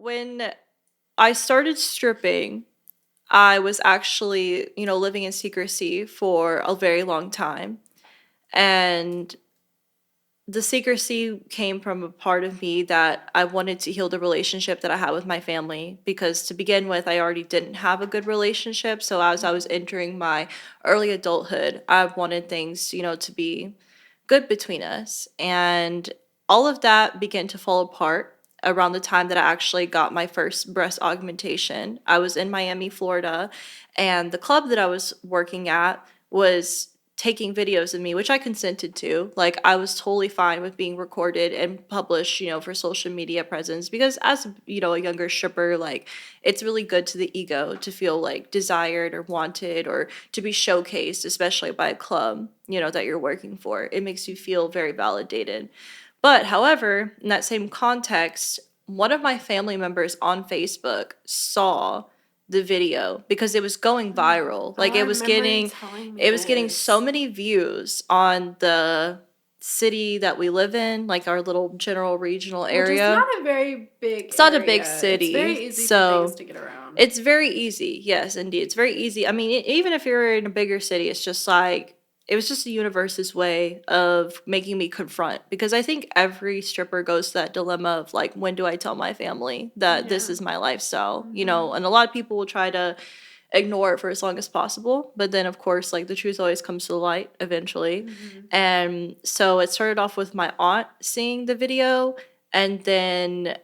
When I started stripping, I was actually, living in secrecy for a very long time. And the secrecy came from a part of me that I wanted to heal the relationship that I had with my family because to begin with, I already didn't have a good relationship. So as I was entering my early adulthood, I wanted things, to be good between us. And all of that began to fall apart around the time that I actually got my first breast augmentation. I was in Miami, Florida, and the club that I was working at was taking videos of me, which I consented to. Like, I was totally fine with being recorded and published, for social media presence because as, a younger stripper, like, it's really good to the ego to feel like desired or wanted or to be showcased, especially by a club, that you're working for. It makes you feel very validated. But however, in that same context, one of my family members on Facebook saw the video because it was going viral. Oh, Like I remember you telling me it was getting so this. many views on the city that we live in, like our little general regional Which is area. not a very big It's not a big area. It's city, very easy for things so to get around. it's very easy. Yes, indeed. It's very easy. I mean, even if you're in a bigger city, it's just like it was just the universe's way of making me confront because I think every stripper goes to that dilemma of like, when do I tell my family that this Yeah. is my lifestyle? Hmm. And a lot of people will try to ignore it for as long as possible, but then of course, like the truth always comes to the light eventually. Hmm. And so it started off with my aunt seeing the video, and then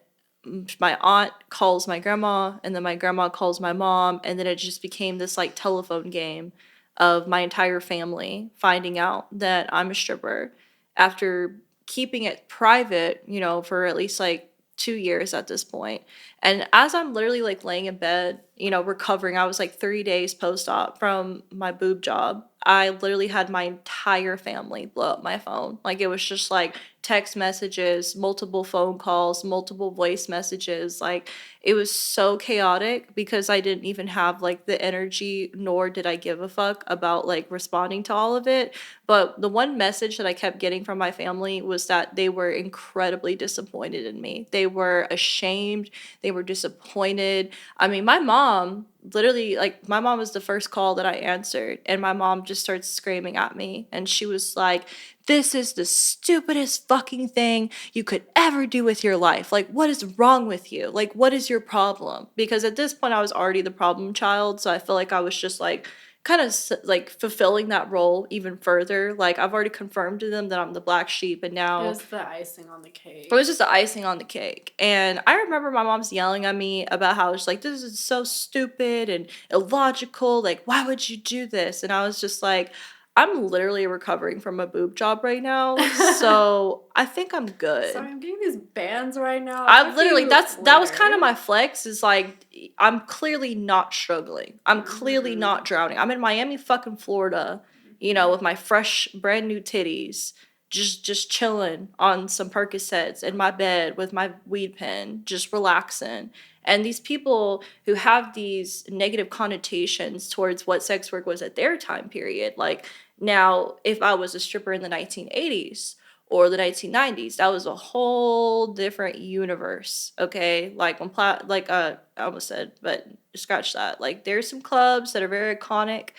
my aunt calls my grandma, and then my grandma calls my mom, and then it just became this like telephone game of my entire family finding out that I'm a stripper after keeping it private, for at least like 2 years at this point. And as I'm literally like laying in bed, recovering, I was like 3 days post op from my boob job. I literally had my entire family blow up my phone. Like, it was just like text messages, multiple phone calls, multiple voice messages. Like, it was so chaotic because I didn't even have like the energy, nor did I give a fuck about like responding to all of it. But the one message that I kept getting from my family was that they were incredibly disappointed in me. They were ashamed, they were disappointed. I mean, my mom literally, like, my mom was the first call that I answered, and my mom just starts screaming at me. And she was like, "This is the stupidest fucking thing you could ever do with your life. Like, what is wrong with you? Like, what is your problem?" Because at this point, I was already the problem child. So I feel like I was just like, kind of like fulfilling that role even further. Like, I've already confirmed to them that I'm the black sheep, and It now was the icing on the it cake. was just the icing on the cake. And I remember my mom's yelling at me about how it's like, this is so stupid and illogical. Like, why would you do this? And I was just like, I'm literally recovering from a boob job right now. So I think I'm good. Sorry, I'm getting these bands right now. I'll I talk to literally, you that was kind of later. my flex, is like, I'm clearly not struggling. I'm clearly Hmm. not drowning. I'm in Miami fucking Florida, with my fresh brand new titties, just chilling on some Percocets in my bed with my weed pen, just relaxing. And these people who have these negative connotations towards what sex work was at their time period, like, now if I was a stripper in the 1980s or the 1990s, that was a whole different universe. Okay, like I almost said, but scratch that. Like, there's some clubs that are very iconic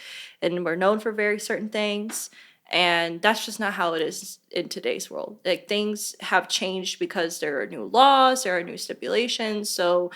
and we're known for very certain things, and that's just not how it is in today's world. Like, things have changed because there are new laws, there are new stipulations. So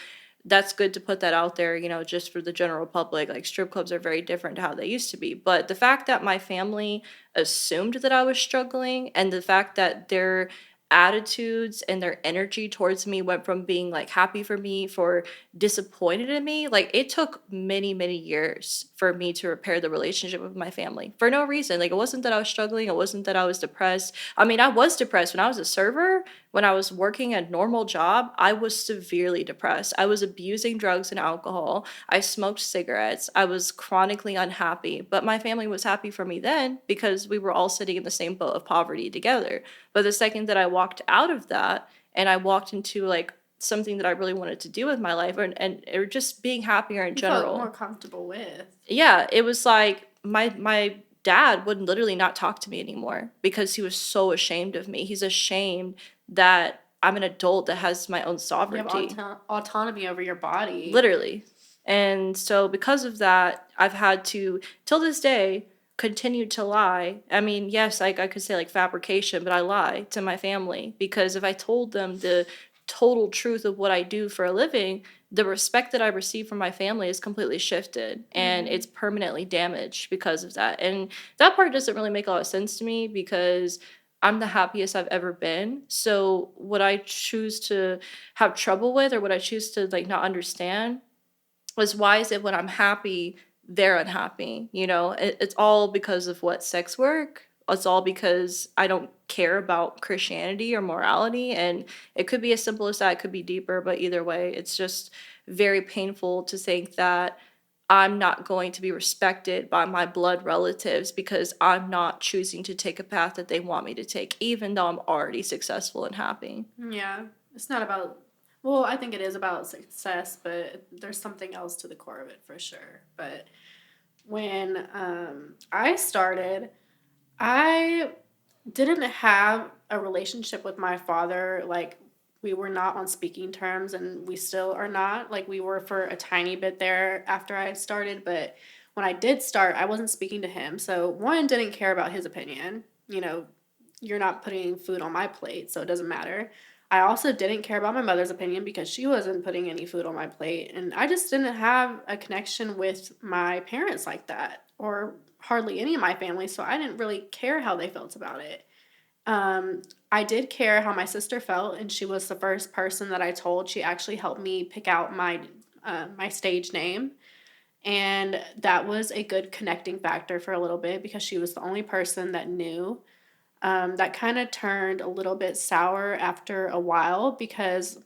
that's good to put that out there, just for the general public. Like, strip clubs are very different to how they used to be. But the fact that my family assumed that I was struggling, and the fact that their attitudes and their energy towards me went from being like happy for me for disappointed in me, like, it took many, many years for me to repair the relationship with my family for no reason. Like, it wasn't that I was struggling, it wasn't that I was depressed. I mean, I was depressed when I was a server. When I was working a normal job, I was severely depressed. I was abusing drugs and alcohol. I smoked cigarettes. I was chronically unhappy. But my family was happy for me then because we were all sitting in the same boat of poverty together. But the second that I walked out of that and I walked into like something that I really wanted to do with my life, and or just being happier in You felt more general. comfortable with. Yeah, it was like my dad would literally not talk to me anymore because he was so ashamed of me. He's ashamed that I'm an adult that has my own You have sovereignty. autonomy over your body. Literally. And so because of that, I've had to, till this day, continue to lie. I mean, yes, I could say like fabrication, but I lie to my family because if I told them the total truth of what I do for a living, the respect that I receive from my family is completely shifted and it's permanently damaged because of that. And that part doesn't really make a lot of sense to me because I'm the happiest I've ever been. So what I choose to have trouble with or what I choose to like not understand was why is it when I'm happy, they're unhappy? You know, it's all because of what sex work. It's all because I don't care about Christianity or morality. And it could be as simple as that, it could be deeper, but either way, it's just very painful to think that I'm not going to be respected by my blood relatives because I'm not choosing to take a path that they want me to take, even though I'm already successful and happy. Yeah. It's not about, well, I think it is about success, but there's something else to the core of it for sure. But when I started, I didn't have a relationship with my father. Like, we were not on speaking terms, and we still are not. Like, we were for a tiny bit there after I had started, but when I did start, I wasn't speaking to him. So, one, didn't care about his opinion. You know, you're not putting food on my plate, so it doesn't matter. I also didn't care about my mother's opinion because she wasn't putting any food on my plate. And I just didn't have a connection with my parents like that, or hardly any of my family. So I didn't really care how they felt about it. Um, I did care how my sister felt, and she was the first person that I told. She actually helped me pick out my stage name, and that was a good connecting factor for a little bit because she was the only person that knew. That kind of turned a little bit sour after a while because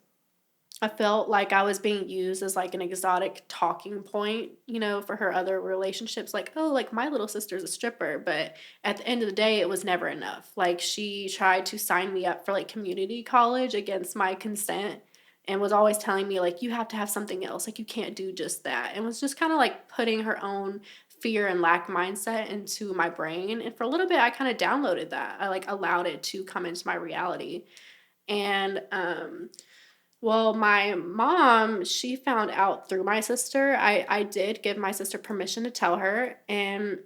I felt like I was being used as like an exotic talking point, you know, for her other relationships. Like, oh, like my little sister's a stripper. But at the end of the day, it was never enough. Like, she tried to sign me up for like community college against my consent and was always telling me, like, you have to have something else. Like, you can't do just that. And was just kind of like putting her own fear and lack mindset into my brain. And for a little bit, I kind of downloaded that. I like allowed it to come into my reality. And, well, my mom, she found out through my sister. I did give my sister permission to tell her. And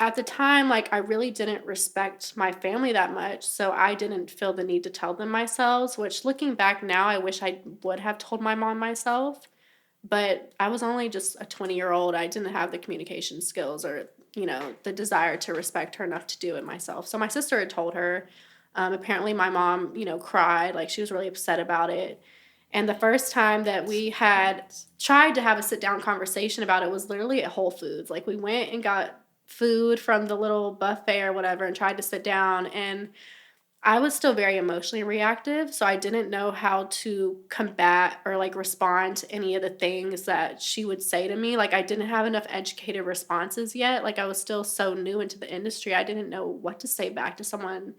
at the time, like, I really didn't respect my family that much. So I didn't feel the need to tell them myself, which looking back now, I wish I would have told my mom myself. But I was only just a 20-year-old. I didn't have the communication skills or, you know, the desire to respect her enough to do it myself. So my sister had told her. Apparently, my mom, you know, cried. Like, she was really upset about it. And the first time that we had tried to have a sit down conversation about it was literally at Whole Foods. Like, we went and got food from the little buffet or whatever and tried to sit down. And I was still very emotionally reactive. So I didn't know how to combat or like respond to any of the things that she would say to me. Like, I didn't have enough educated responses yet. Like, I was still so new into the industry. I didn't know what to say back to someone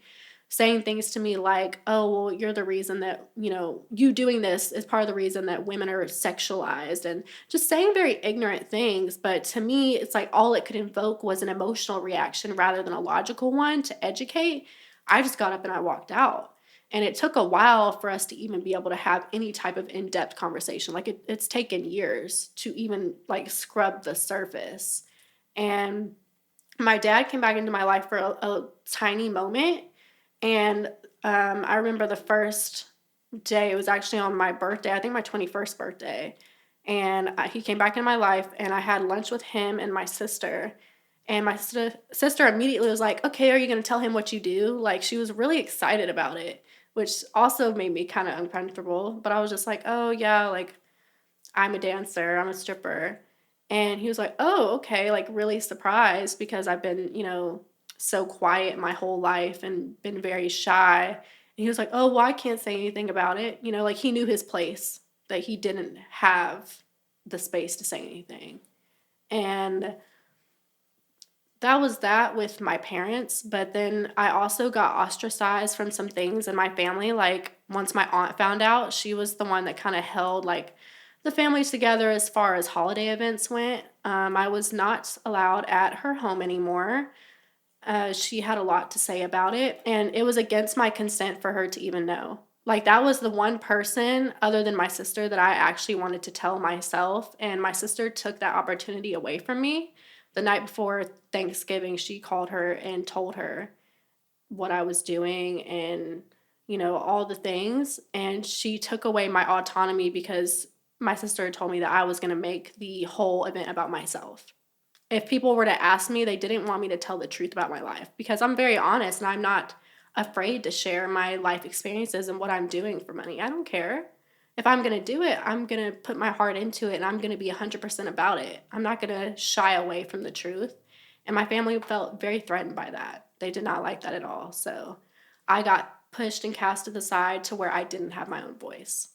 saying things to me like, oh, well, you're the reason that, you know, you doing this is part of the reason that women are sexualized, and just saying very ignorant things. But to me, it's like all it could invoke was an emotional reaction rather than a logical one to educate. I just got up and I walked out. And it took a while for us to even be able to have any type of in depth conversation. Like, it's taken years to even like scrub the surface. And my dad came back into my life for a tiny moment, and I remember the first day, it was actually on my birthday, I think my 21st birthday. And he came back in my life, and I had lunch with him and my sister. And my sister immediately was like, okay, are you going to tell him what you do? Like, she was really excited about it, which also made me kind of uncomfortable. But I was just like, oh, yeah, like, I'm a dancer, I'm a stripper. And he was like, oh, okay, like really surprised because I've been, you know, so quiet my whole life and been very shy. And he was like, oh, well, I can't say anything about it. You know, like, he knew his place, that he didn't have the space to say anything. And that was that with my parents. But then I also got ostracized from some things in my family. Like, once my aunt found out, she was the one that kind of held like the families together as far as holiday events went. I was not allowed at her home anymore. She had a lot to say about it, and it was against my consent for her to even know. Like, that was the one person other than my sister that I actually wanted to tell myself, and my sister took that opportunity away from me. The night before Thanksgiving, she called her and told her what I was doing and, all the things, and she took away my autonomy because my sister told me that I was gonna make the whole event about myself. If people were to ask me, they didn't want me to tell the truth about my life because I'm very honest and I'm not afraid to share my life experiences and what I'm doing for money. I don't care. If I'm going to do it, I'm going to put my heart into it and I'm going to be 100% about it. I'm not going to shy away from the truth. And my family felt very threatened by that. They did not like that at all. So I got pushed and cast to the side to where I didn't have my own voice.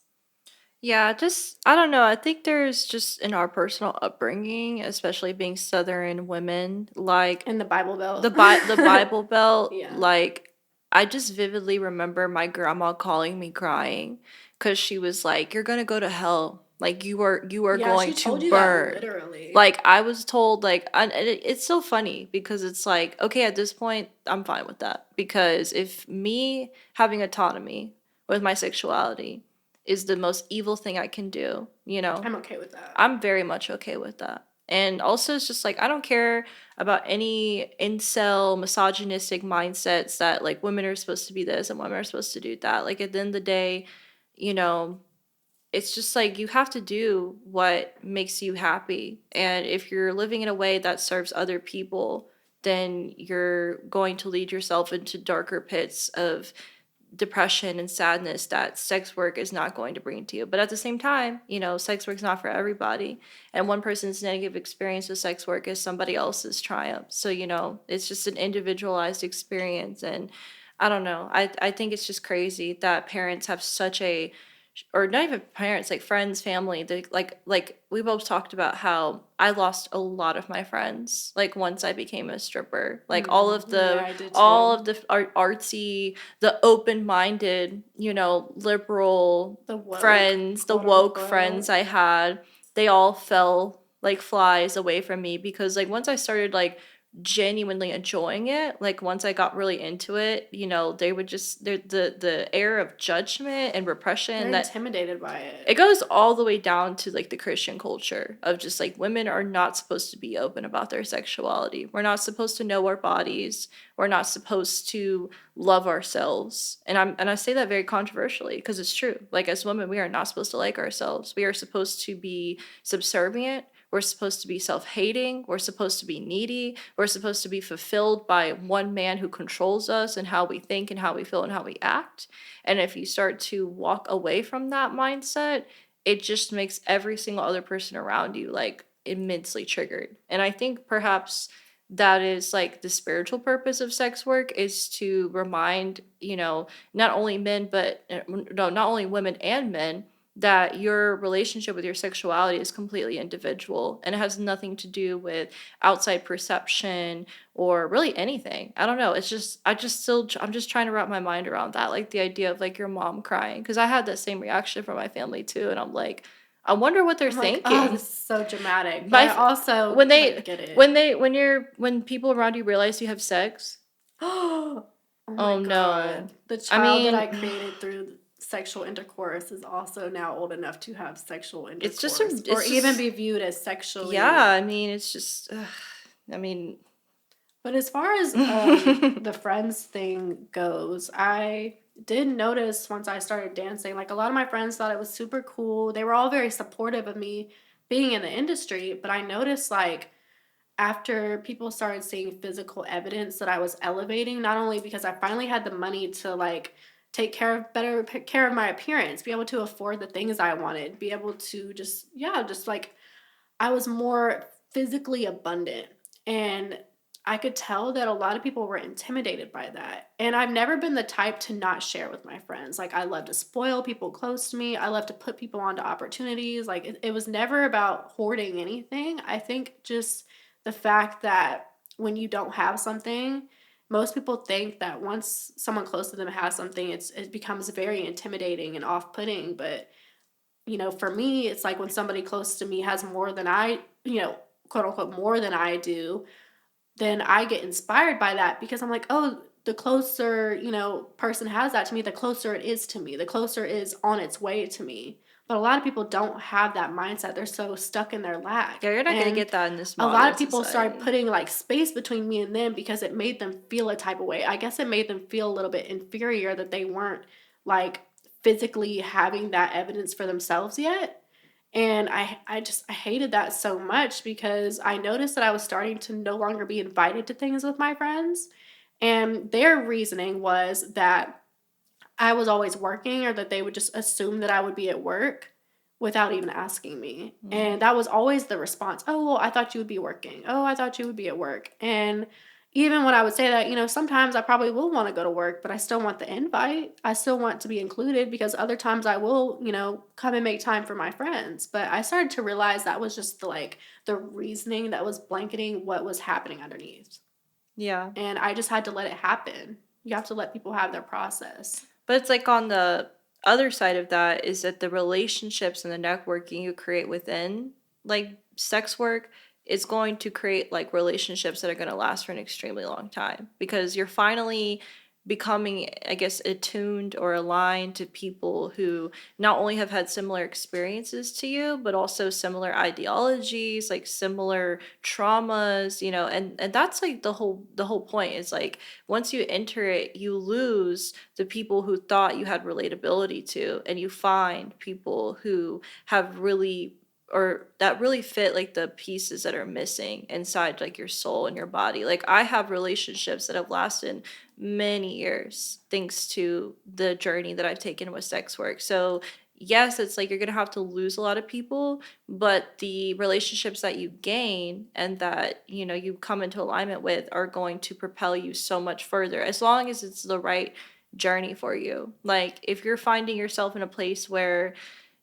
Yeah, just I don't know. I think there's just in our personal upbringing, especially being Southern women, like In the Bible Belt. the Bible Belt, Yeah. like I just vividly remember my grandma calling me crying because she was like, "You're gonna go to hell. Like you are Yeah, going she to told you that burn." literally. Like I was told, like it's so funny because it's like, okay, at this point, I'm fine with that because if me having autonomy with my sexuality is the most evil thing I can do, I'm okay with that. I'm very much okay with that. And also, it's just like, I don't care about any incel, misogynistic mindsets that like women are supposed to be this and women are supposed to do that. Like, at the end of the day, you know, it's just like you have to do what makes you happy. And if you're living in a way that serves other people, then you're going to lead yourself into darker pits of depression and sadness that sex work is not going to bring to you. But at the same time, sex work's not for everybody. And one person's negative experience with sex work is somebody else's triumph. So, it's just an individualized experience. And I don't know. I think it's just crazy that parents have such a or not even parents, like friends, family, they like we both talked about how I lost a lot of my friends like once I became a stripper. Like Yeah, I did all too. of the artsy, the open-minded, liberal The woke, friends, the quote woke friends unquote. I had, they all fell like flies away from me because like once I started like genuinely enjoying it, like once I got really into it, they would just the air of judgment and They're repression that intimidated by it it. goes all the way down to like the Christian culture of just like women are not supposed to be open about their sexuality. We're not supposed to know our bodies. We're not supposed to love ourselves. And I say that very controversially because it's true. Like as women, we are not supposed to like ourselves. We are supposed to be subservient. We're supposed to be self-hating. We're supposed to be needy. We're supposed to be fulfilled by one man who controls us and how we think and how we feel and how we act. And if you start to walk away from that mindset, it just makes every single other person around you like immensely triggered. And I think perhaps that is like the spiritual purpose of sex work is to remind, not only men, but no, not only women and men that your relationship with your sexuality is completely individual and it has nothing to do with outside perception or really anything. I don't know. It's just I'm just trying to wrap my mind around that, like the idea of like your mom crying because I had that same reaction from my family too, and I'm like, I wonder what they're I'm like, oh, thinking. this is so dramatic. But My I also when like they get it. when people around you realize you have sex, Oh my oh no. God. The I child that I mean, created through sexual intercourse is also now old enough to have sexual it's just intercourse or even be viewed as yeah. sexually. I mean, it's just I mean. But as far as the friends thing goes, I did notice once I started dancing, like a lot of my friends thought it was super cool. They were all very supportive of me being in the industry, but I noticed like after people started seeing physical evidence that I was elevating, not only because I finally had the money to like take better care of my appearance, be able to afford the things I wanted, be able to just yeah, just like I was more physically abundant. And I could tell that a lot of people were intimidated by that. And I've never been the type to not share with my friends. Like, I love to spoil people close to me, I love to put people onto opportunities. Like, it was never about hoarding anything. I think just the fact that when you don't have something, most people think that once someone close to them has something, it becomes very intimidating and off putting. But for me, it's like when somebody close to me has more than quote unquote, more than I do, then I get inspired by that because I'm like, oh, the closer, person has that to me, the closer it is to me, the closer it is on its way to me. But a lot of people don't have that mindset. They're so stuck in their lack. Yeah, you're not gonna And get that in this a lot modern of people started society. putting like space between me and them because it made them feel a type of way. I guess it made them feel a little bit inferior that they weren't like physically having that evidence for themselves yet. And I hated that so much because I noticed that I was starting to no longer be invited to things with my friends. And their reasoning was that I was always working or that they would just assume that I would be at work without even asking me. Mm. And that was always the response. Oh, well, I thought you would be working. Oh, I thought you would be at work. And even when I would say that, sometimes I probably will want to go to work, but I still want the invite. I still want to be included because other times I will, come and make time for my friends. But I started to realize that was just the reasoning that was blanketing what was happening underneath. Yeah. And I just had to let it happen. You have to let people have their process. But it's like on the other side of that is that the relationships and the networking you create within like sex work is going to create like relationships that are going to last for an extremely long time because you're finally becoming, I guess, attuned or aligned to people who not only have had similar experiences to you, but also similar ideologies, like similar traumas, and that's like the whole point is like once you enter it, you lose the people who thought you had relatability to, and you find people who have really or that really fit like the pieces that are missing inside like your soul and your body. Like I have relationships that have lasted many years thanks to the journey that I've taken with sex work. So yes, it's like you're going to have to lose a lot of people, but the relationships that you gain and that, you come into alignment with are going to propel you so much further as long as it's the right journey for you. Like if you're finding yourself in a place where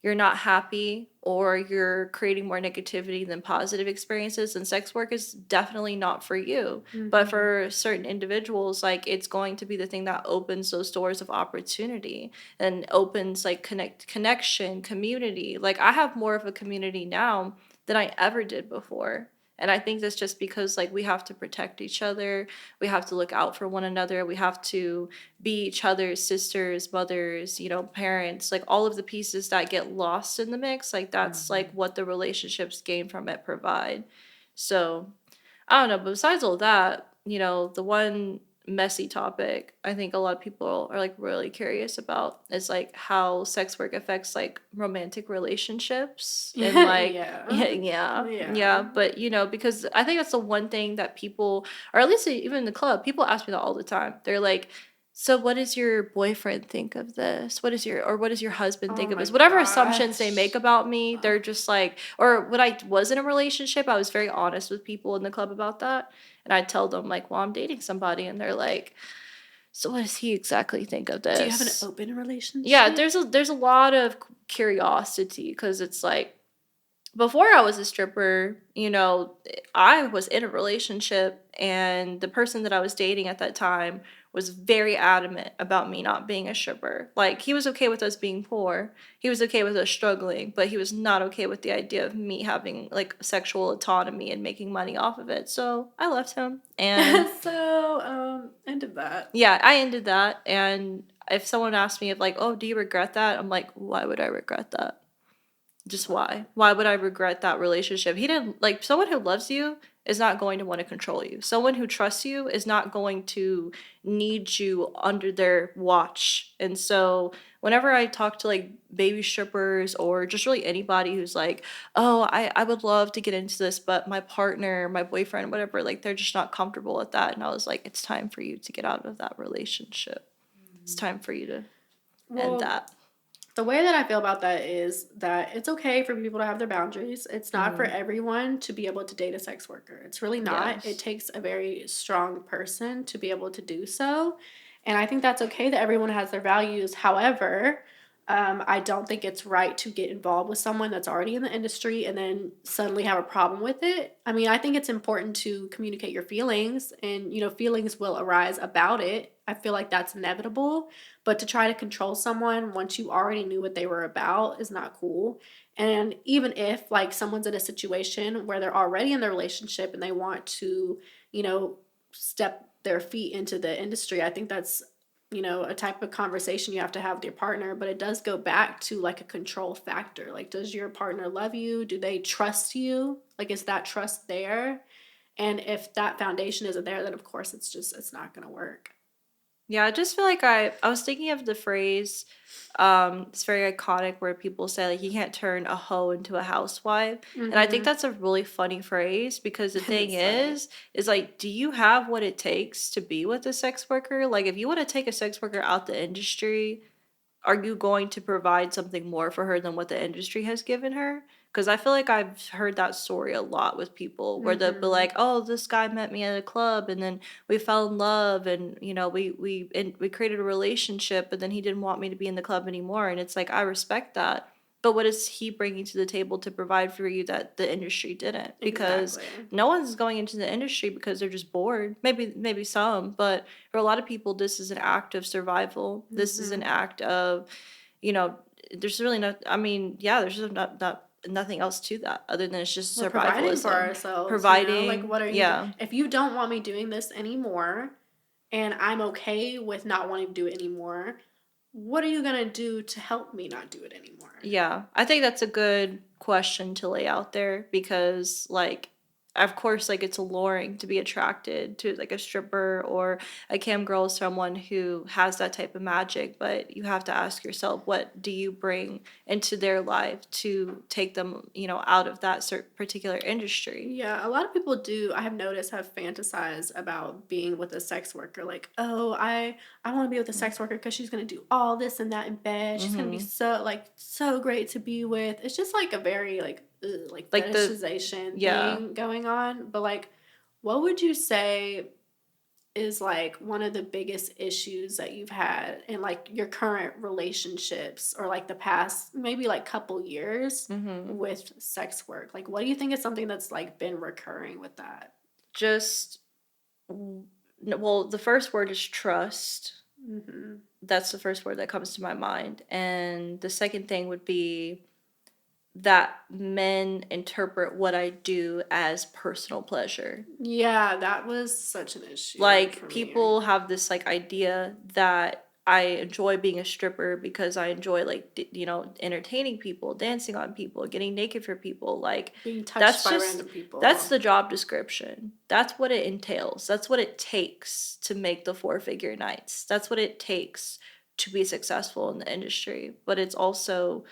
you're not happy or you're creating more negativity than positive experiences, then sex work is definitely not for you. But Mm-hmm. for certain individuals, like it's going to be the thing that opens those doors of opportunity and opens like connection, community. Like I have more of a community now than I ever did before. And I think that's just because like we have to protect each other, we have to look out for one another, we have to be each other's sisters, mothers, parents, like all of the pieces that get lost in the mix, like that's like Mm-hmm. what the relationships gain from it provide. So I don't know, but besides all that, the one messy topic I think a lot of people are like really curious about is like how sex work affects like romantic relationships and like Yeah. yeah, Yeah. but because I think that's the one thing that people, or at least even in the club, people ask me that all the time. They're like, so what does your boyfriend think of this? What does your husband Oh think of my this? Whatever assumptions they make gosh. about me, they're just like, or when I was in a relationship, I was very honest with people in the club about that. And I'd tell them like, well, I'm dating somebody, and they're like, so what does he exactly think of Do you have an this? open Yeah, relationship? there's a lot of curiosity because it's like before I was a stripper, I was in a relationship and the person that I was dating at that time was very adamant about me not being a stripper. Like he was okay with us being poor. He was okay with us struggling, but he was not okay with the idea of me having like sexual autonomy and making money off of it. So I left him and So, ended that. yeah, I ended that. And if someone asked me if like, oh, do you regret that? I'm like, why would I regret that? Just why? Why would I regret that relationship? He didn't like someone who loves you is not going to want to control you. Someone who trusts you is not going to need you under their watch. And so whenever I talk to like baby strippers or just really anybody who's like, oh, I would love to get into this, but my partner, my boyfriend, whatever, like they're just not comfortable with that. And I was like, it's time for you to get out of that relationship. It's time for you to end Well, that. the way that I feel about that is that it's okay for people to have their boundaries. It's not for Mm, everyone to be able to date a sex worker. It's really not. It yes. takes a very strong person to be able to do so. And I think that's okay that everyone has their values. However, I don't think it's right to get involved with someone that's already in the industry and then suddenly have a problem with it. I mean, I think it's important to communicate your feelings, and feelings will arise about it. I feel like that's inevitable, but to try to control someone once you already knew what they were about is not cool. And even if like someone's in a situation where they're already in the relationship and they want to, you know, step their feet into the industry. I think that's, a type of conversation you have to have with your partner, but it does go back to like a control factor. Like, does your partner love you? Do they trust you? Like, is that trust there? And if that foundation isn't there, then of course it's not going to work. Yeah, I just feel like I was thinking of the phrase, it's very iconic where people say like you can't turn a hoe into a housewife. And I think Mm-hmm. that's a really funny phrase because the It thing is funny. is like, do you have what it takes to be with a sex worker? Like if you want to take a sex worker out the industry, are you going to provide something more for her than what the industry has given her? Because I feel like I've heard that story a lot with people where they'll be Mm-hmm. like, "Oh, this guy met me at a club, and then we fell in love, and we created a relationship, but then he didn't want me to be in the club anymore." And it's like I respect that, but what is he bringing to the table to provide for you that the industry didn't? Because Exactly. no one's going into the industry because they're just bored. Maybe some, but for a lot of people, this is an act of survival. This is an Mm-hmm. act of, you know, there's really not, I mean, yeah, there's just nothing else to that other than it's just We're providing for survivalism. ourselves, like Providing, what are you yeah, if you don't want me doing this anymore and I'm okay with not wanting to do it anymore, what are you going to do to help me not do it anymore? yeah. I think that's a good question to lay out there because, like, of course, like it's alluring to be attracted to like a stripper or a cam girl, someone who has that type of magic. But you have to ask yourself, what do you bring into their life to take them, out of that particular industry? Yeah, a lot of people do, I have noticed, have fantasized about being with a sex worker. Like, oh, I want to be with a sex worker because she's gonna do all this and that in bed. She's gonna be Mm-hmm. so great to be with. It's just like a very like like Like the, fetishization yeah. thing going on. But like, what would you say is like one of the biggest issues that you've had in like your current relationships or like the past maybe like couple years Mm-hmm. with sex work? Like what do you think is something that's like been recurring with that? Just, well, the first word is trust. Mhm. That's the first word that comes to my mind. And the second thing would be that men interpret what I do as personal pleasure. Yeah, that was such an issue for Like me. people have this like idea that I enjoy being a stripper because I enjoy like entertaining people, dancing on people, getting naked for people. Like Being touched that's by just random that's people. the job description. That's what it entails. That's what it takes to make the four-figure nights. That's what it takes to be successful in the industry. But it's also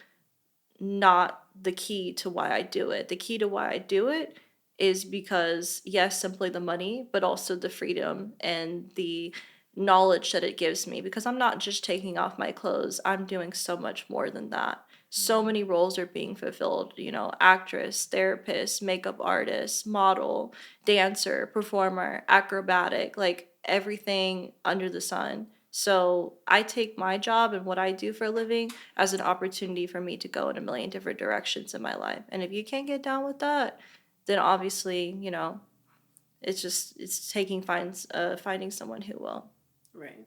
not the key to why I do it. The key to why I do it is because, yes, simply the money, but also the freedom and the knowledge that it gives me. Because I'm not just taking off my clothes, I'm doing so much more than that. So Mhm. many roles are being fulfilled, actress, therapist, makeup artist, model, dancer, performer, acrobatic, like everything under the sun. So I take my job and what I do for a living as an opportunity for me to go in a million different directions in my life. And if you can't get down with that, then obviously, it's just it's taking finding someone who will. Right.